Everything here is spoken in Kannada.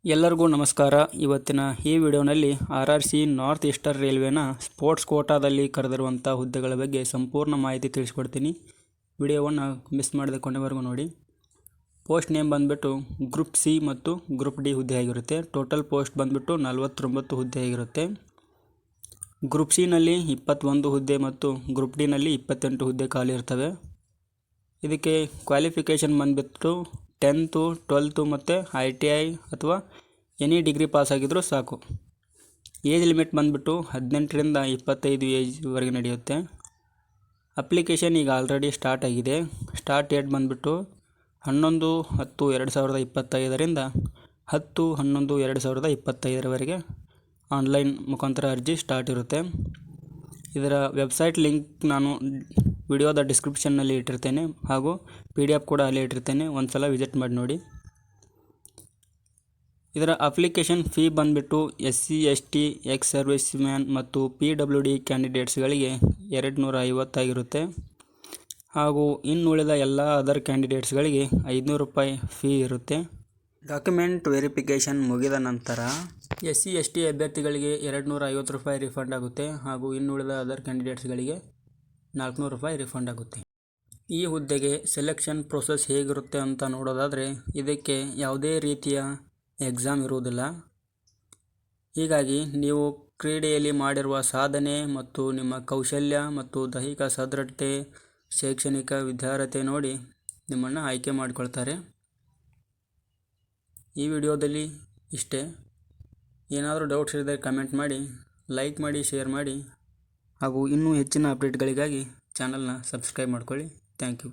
ಎಲ್ಲರಿಗೂ ನಮಸ್ಕಾರ. ಇವತ್ತಿನ ಈ ವಿಡಿಯೋನಲ್ಲಿ RRC ನಾರ್ತ್ ಈಸ್ಟರ್ನ್ ರೈಲ್ವೆನ ಸ್ಪೋರ್ಟ್ಸ್ ಕೋಟಾದಲ್ಲಿ ಕರೆದಿರುವಂಥ ಹುದ್ದೆಗಳ ಬಗ್ಗೆ ಸಂಪೂರ್ಣ ಮಾಹಿತಿ ತಿಳಿಸ್ಕೊಡ್ತೀನಿ. ವಿಡಿಯೋವನ್ನು ಮಿಸ್ ಮಾಡದೆ ಕೊನೆವರೆಗೂ ನೋಡಿ. ಪೋಸ್ಟ್ ನೇಮ್ ಬಂದುಬಿಟ್ಟು ಗ್ರೂಪ್ ಸಿ ಮತ್ತು ಗ್ರೂಪ್ ಡಿ ಹುದ್ದೆ ಆಗಿರುತ್ತೆ. ಟೋಟಲ್ ಪೋಸ್ಟ್ ಬಂದುಬಿಟ್ಟು 49 ಹುದ್ದೆ ಆಗಿರುತ್ತೆ. ಗ್ರೂಪ್ ಸಿನಲ್ಲಿ 21 ಹುದ್ದೆ ಮತ್ತು ಗ್ರೂಪ್ ಡಿನಲ್ಲಿ 28 ಹುದ್ದೆ ಖಾಲಿ ಇರ್ತವೆ. ಇದಕ್ಕೆ ಕ್ವಾಲಿಫಿಕೇಷನ್ ಬಂದುಬಿಟ್ಟು 10th 12th ಮತ್ತು ITI ಅಥವಾ ಎನಿ ಡಿಗ್ರಿ ಪಾಸ್ ಆಗಿದ್ದರೂ ಸಾಕು. ಏಜ್ ಲಿಮಿಟ್ ಬಂದುಬಿಟ್ಟು 18ರಿಂದ 25 ಏಜ್ವರೆಗೆ ನಡೆಯುತ್ತೆ. ಅಪ್ಲಿಕೇಶನ್ ಈಗ ಆಲ್ರೆಡಿ ಸ್ಟಾರ್ಟ್ ಆಗಿದೆ. ಸ್ಟಾರ್ಟ್ ಡೇಟ್ ಬಂದುಬಿಟ್ಟು 11/10/2025ರಿಂದ 10/11/2025ರವರೆಗೆ ಆನ್ಲೈನ್ ಮುಖಾಂತರ ಅರ್ಜಿ ಸ್ಟಾರ್ಟ್ ಇರುತ್ತೆ. ಇದರ ವೆಬ್ಸೈಟ್ ಲಿಂಕ್ ನಾನು ವಿಡಿಯೋದ ಡಿಸ್ಕ್ರಿಪ್ಷನ್ನಲ್ಲಿ ಇಟ್ಟಿರ್ತೇನೆ ಹಾಗೂ PDF ಕೂಡ ಅಲ್ಲೇ ಇಟ್ಟಿರ್ತೇನೆ. ಒಂದು ಸಲ ವಿಸಿಟ್ ಮಾಡಿ ನೋಡಿ. ಇದರ ಅಪ್ಲಿಕೇಶನ್ ಫೀ ಬಂದುಬಿಟ್ಟು SC ST ex service man ಮತ್ತು PWD ಕ್ಯಾಂಡಿಡೇಟ್ಸ್ಗಳಿಗೆ 250 ಆಗಿರುತ್ತೆ ಹಾಗೂ ಇನ್ನುಳಿದ ಎಲ್ಲ ಅದರ್ ಕ್ಯಾಂಡಿಡೇಟ್ಸ್ಗಳಿಗೆ 500 ರೂಪಾಯಿ ಫೀ ಇರುತ್ತೆ. ಡಾಕ್ಯುಮೆಂಟ್ ವೆರಿಫಿಕೇಷನ್ ಮುಗಿದ ನಂತರ SC ST ಅಭ್ಯರ್ಥಿಗಳಿಗೆ 250 ರೂಪಾಯಿ ರಿಫಂಡ್ ಆಗುತ್ತೆ ಹಾಗೂ ಇನ್ನುಳಿದ ಅದರ್ ಕ್ಯಾಂಡಿಡೇಟ್ಸ್ಗಳಿಗೆ 400 ರೂಪಾಯಿ ರಿಫಂಡ್ ಆಗುತ್ತೆ. ಈ ಹುದ್ದೆಗೆ ಸೆಲೆಕ್ಷನ್ ಪ್ರೊಸೆಸ್ ಹೇಗಿರುತ್ತೆ ಅಂತ ನೋಡೋದಾದರೆ ಇದಕ್ಕೆ ಯಾವುದೇ ರೀತಿಯ ಎಕ್ಸಾಮ್ ಇರುವುದಿಲ್ಲ. ಹೀಗಾಗಿ ನೀವು ಕ್ರೀಡೆಯಲ್ಲಿ ಮಾಡಿರುವ ಸಾಧನೆ ಮತ್ತು ನಿಮ್ಮ ಕೌಶಲ್ಯ ಮತ್ತು ದೈಹಿಕ ಸದೃಢತೆ, ಶೈಕ್ಷಣಿಕ ವಿದ್ಯಾರ್ಹತೆ ನೋಡಿ ನಿಮ್ಮನ್ನು ಆಯ್ಕೆ ಮಾಡಿಕೊಳ್ತಾರೆ. ಈ ವಿಡಿಯೋದಲ್ಲಿ ಇಷ್ಟೇ. ಏನಾದರೂ ಡೌಟ್ಸ್ ಇದ್ದರೆ ಕಮೆಂಟ್ ಮಾಡಿ, ಲೈಕ್ ಮಾಡಿ, ಶೇರ್ ಮಾಡಿ ಹಾಗೂ ಇನ್ನೂ ಹೆಚ್ಚಿನ ಅಪ್ಡೇಟ್ಗಳಿಗಾಗಿ ಚಾನಲ್ನ ಸಬ್ಸ್ಕ್ರೈಬ್ ಮಾಡ್ಕೊಳ್ಳಿ. Thank you.